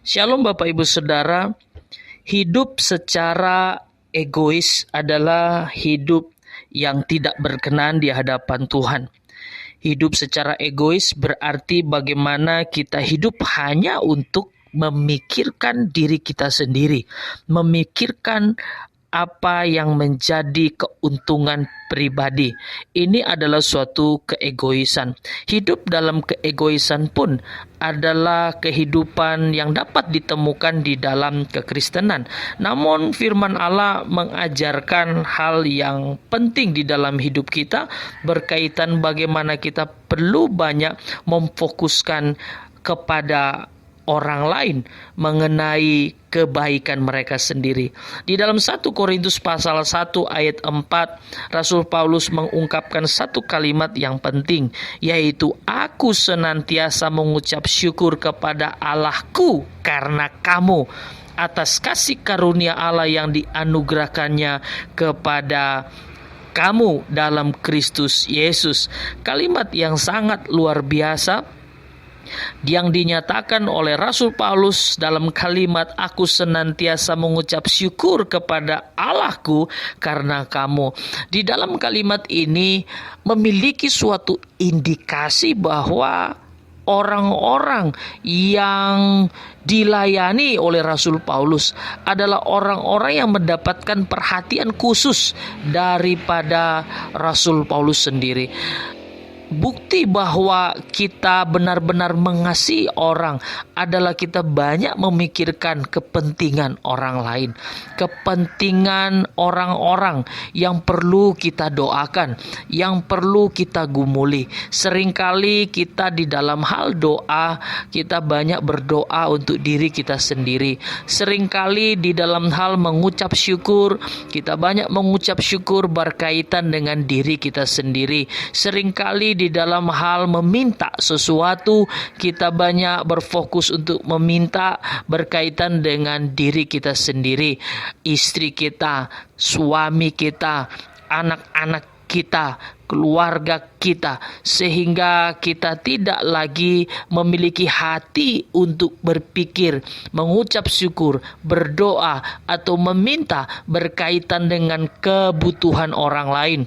Shalom Bapak Ibu Saudara, hidup secara egois adalah hidup yang tidak berkenan di hadapan Tuhan. Hidup secara egois berarti bagaimana kita hidup hanya untuk memikirkan diri kita sendiri, memikirkan apa yang menjadi keuntungan pribadi. Ini adalah suatu keegoisan. Hidup dalam keegoisan pun adalah kehidupan yang dapat ditemukan di dalam kekristenan. Namun firman Allah mengajarkan hal yang penting di dalam hidup kita berkaitan bagaimana kita perlu banyak memfokuskan kepada orang lain mengenai kebaikan mereka sendiri. Di dalam 1 Korintus pasal 1 ayat 4, Rasul Paulus mengungkapkan satu kalimat yang penting, yaitu aku senantiasa mengucap syukur kepada Allahku karena kamu, atas kasih karunia Allah yang dianugerahkannya kepada kamu dalam Kristus Yesus. Kalimat yang sangat luar biasa yang dinyatakan oleh Rasul Paulus dalam kalimat aku senantiasa mengucap syukur kepada Allahku karena kamu. Di dalam kalimat ini memiliki suatu indikasi bahwa orang-orang yang dilayani oleh Rasul Paulus adalah orang-orang yang mendapatkan perhatian khusus daripada Rasul Paulus sendiri. Bukti bahwa kita benar-benar mengasihi orang adalah kita banyak memikirkan kepentingan orang lain, kepentingan orang-orang yang perlu kita doakan, yang perlu kita gumuli. Seringkali kita di dalam hal doa, kita banyak berdoa untuk diri kita sendiri. Seringkali di dalam hal mengucap syukur, kita banyak mengucap syukur berkaitan dengan diri kita sendiri. Seringkali di dalam hal meminta sesuatu, kita banyak berfokus untuk meminta berkaitan dengan diri kita sendiri, istri kita, suami kita, anak-anak kita, keluarga kita, sehingga kita tidak lagi memiliki hati untuk berpikir, mengucap syukur, berdoa, atau meminta berkaitan dengan kebutuhan orang lain,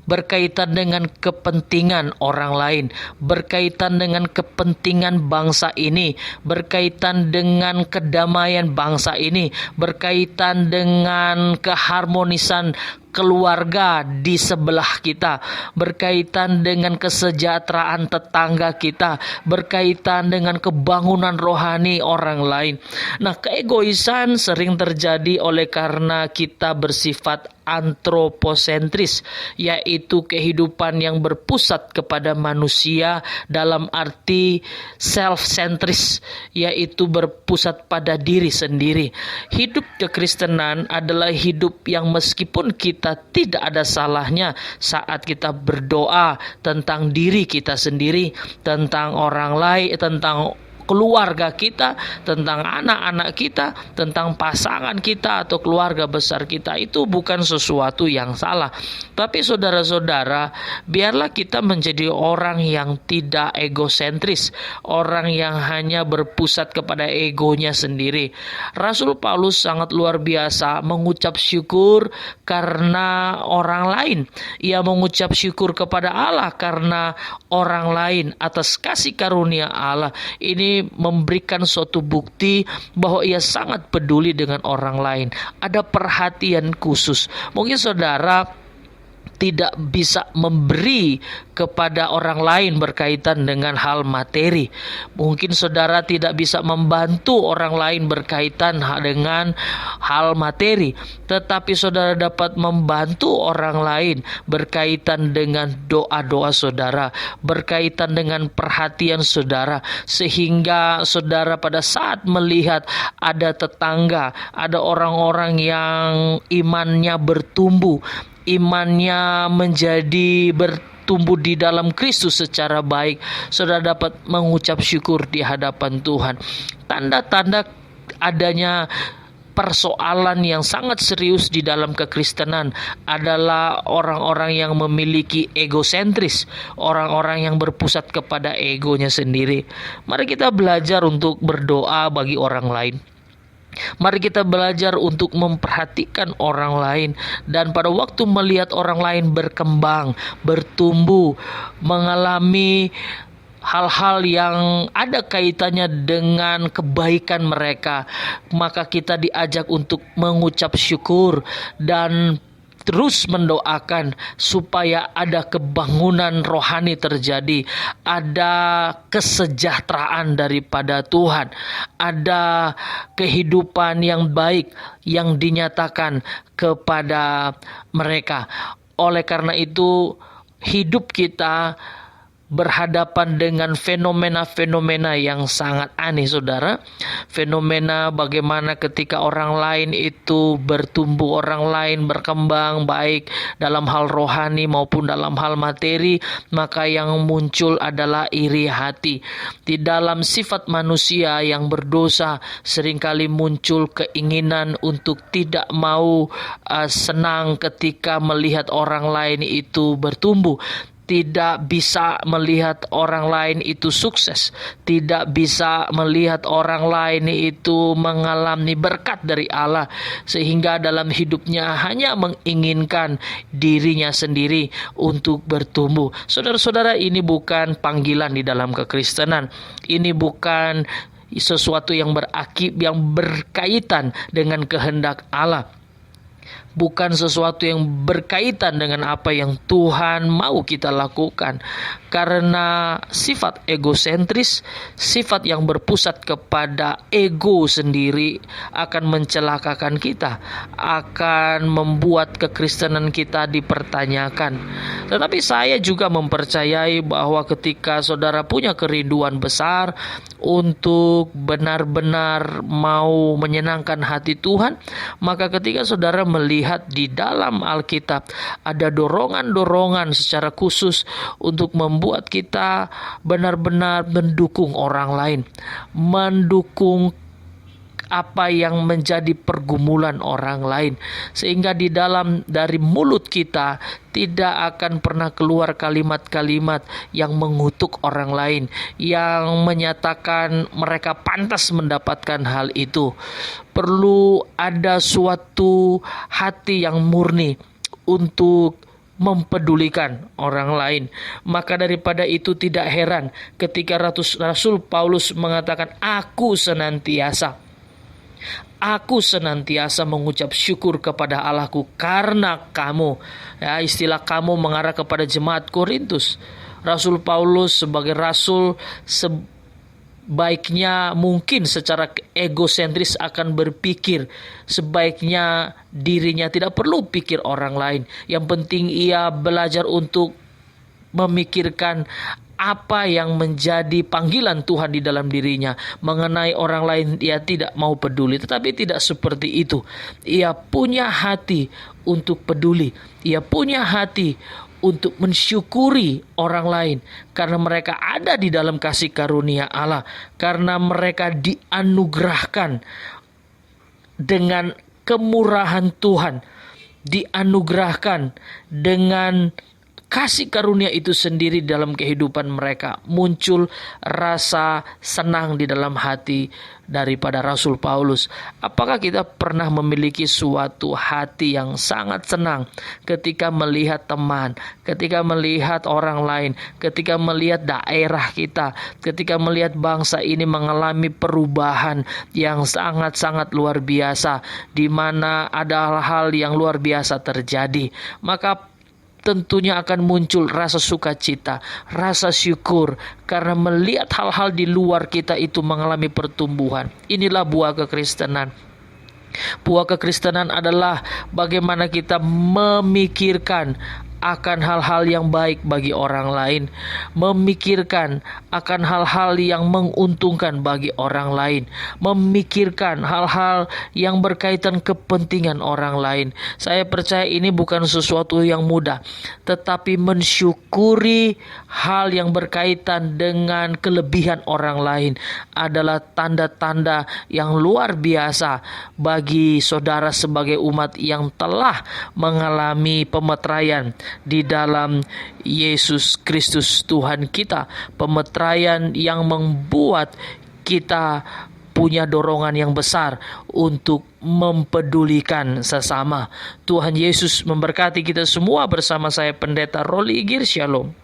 berkaitan dengan kepentingan orang lain, berkaitan dengan kepentingan bangsa ini, berkaitan dengan kedamaian bangsa ini, berkaitan dengan keharmonisan keluarga di sebelah kita, berkaitan dengan kesejahteraan tetangga kita, berkaitan dengan kebangunan rohani orang lain. Nah, keegoisan sering terjadi oleh karena kita bersifat antroposentris, yaitu kehidupan yang berpusat kepada manusia dalam arti self-centris, yaitu berpusat pada diri sendiri. Hidup kekristenan adalah hidup yang meskipun kita tidak ada salahnya saat kita berdoa tentang diri kita sendiri, tentang orang lain, tentang keluarga kita, tentang anak-anak kita, tentang pasangan kita atau keluarga besar kita. Itu bukan sesuatu yang salah. Tapi saudara-saudara, biarlah kita menjadi orang yang tidak egosentris, orang yang hanya berpusat kepada egonya sendiri. Rasul Paulus sangat luar biasa mengucap syukur karena orang lain. Ia mengucap syukur kepada Allah karena orang lain atas kasih karunia Allah. Ini memberikan suatu bukti bahwa ia sangat peduli dengan orang lain. Ada perhatian khusus. Mungkin saudara tidak bisa memberi kepada orang lain berkaitan dengan hal materi. Mungkin saudara tidak bisa membantu orang lain berkaitan dengan hal materi, tetapi saudara dapat membantu orang lain berkaitan dengan doa-doa saudara, berkaitan dengan perhatian saudara, sehingga saudara pada saat melihat ada tetangga, ada orang-orang yang imannya bertumbuh, imannya menjadi bertumbuh di dalam Kristus secara baik, saudara dapat mengucap syukur di hadapan Tuhan. Tanda-tanda adanya persoalan yang sangat serius di dalam kekristenan adalah orang-orang yang memiliki egosentris, orang-orang yang berpusat kepada egonya sendiri. Mari kita belajar untuk berdoa bagi orang lain. Mari kita belajar untuk memperhatikan orang lain, dan pada waktu melihat orang lain berkembang, bertumbuh, mengalami hal-hal yang ada kaitannya dengan kebaikan mereka, maka kita diajak untuk mengucap syukur dan terus mendoakan supaya ada kebangunan rohani terjadi, ada kesejahteraan daripada Tuhan, ada kehidupan yang baik yang dinyatakan kepada mereka. Oleh karena itu, hidup kita berhadapan dengan fenomena-fenomena yang sangat aneh, saudara. Fenomena bagaimana ketika orang lain itu bertumbuh, orang lain berkembang baik dalam hal rohani maupun dalam hal materi, maka yang muncul adalah iri hati. Di dalam sifat manusia yang berdosa, seringkali muncul keinginan untuk tidak mau senang ketika melihat orang lain itu bertumbuh, tidak bisa melihat orang lain itu sukses, tidak bisa melihat orang lain itu mengalami berkat dari Allah, sehingga dalam hidupnya hanya menginginkan dirinya sendiri untuk bertumbuh. Saudara-saudara, ini bukan panggilan di dalam kekristenan. Ini bukan sesuatu yang berkaitan dengan kehendak Allah. Bukan sesuatu yang berkaitan dengan apa yang Tuhan mau kita lakukan. Karena sifat egosentris, sifat yang berpusat kepada ego sendiri akan mencelakakan kita, akan membuat kekristenan kita dipertanyakan. Tetapi saya juga mempercayai bahwa ketika saudara punya kerinduan besar untuk benar-benar mau menyenangkan hati Tuhan, maka ketika saudara melihat di dalam Alkitab ada dorongan-dorongan secara khusus untuk membuat kita benar-benar mendukung orang lain, mendukung apa yang menjadi pergumulan orang lain, sehingga dari mulut kita tidak akan pernah keluar kalimat-kalimat yang mengutuk orang lain, yang menyatakan mereka pantas mendapatkan hal itu. Perlu ada suatu hati yang murni untuk mempedulikan orang lain. Maka daripada itu tidak heran ketika Rasul Paulus mengatakan, Aku senantiasa mengucap syukur kepada Allahku karena kamu. Ya, istilah kamu mengarah kepada jemaat Korintus. Rasul Paulus sebagai rasul sebaiknya mungkin secara egosentris akan berpikir, sebaiknya dirinya tidak perlu pikir orang lain. Yang penting ia belajar untuk memikirkan apa yang menjadi panggilan Tuhan di dalam dirinya. Mengenai orang lain ia tidak mau peduli. Tetapi tidak seperti itu. Ia punya hati untuk peduli. Ia punya hati untuk mensyukuri orang lain, karena mereka ada di dalam kasih karunia Allah, karena mereka dianugerahkan dengan kemurahan Tuhan, dianugerahkan dengan kasih karunia itu sendiri dalam kehidupan mereka. Muncul rasa senang di dalam hati daripada Rasul Paulus. Apakah kita pernah memiliki suatu hati yang sangat senang ketika melihat teman, ketika melihat orang lain, ketika melihat daerah kita, ketika melihat bangsa ini mengalami perubahan yang sangat-sangat luar biasa, di mana ada hal yang luar biasa terjadi? Maka tentunya akan muncul rasa sukacita, rasa syukur, karena melihat hal-hal di luar kita itu mengalami pertumbuhan. Inilah buah kekristenan. Buah kekristenan adalah bagaimana kita memikirkan akan hal-hal yang baik bagi orang lain, memikirkan akan hal-hal yang menguntungkan bagi orang lain, memikirkan hal-hal yang berkaitan kepentingan orang lain. Saya percaya ini bukan sesuatu yang mudah, tetapi mensyukuri hal yang berkaitan dengan kelebihan orang lain adalah tanda-tanda yang luar biasa bagi saudara sebagai umat yang telah mengalami pemeteraian di dalam Yesus Kristus Tuhan kita. Pemeteraian yang membuat kita punya dorongan yang besar untuk mempedulikan sesama. Tuhan Yesus memberkati kita semua. Bersama saya Pendeta Roli Igir. Shalom.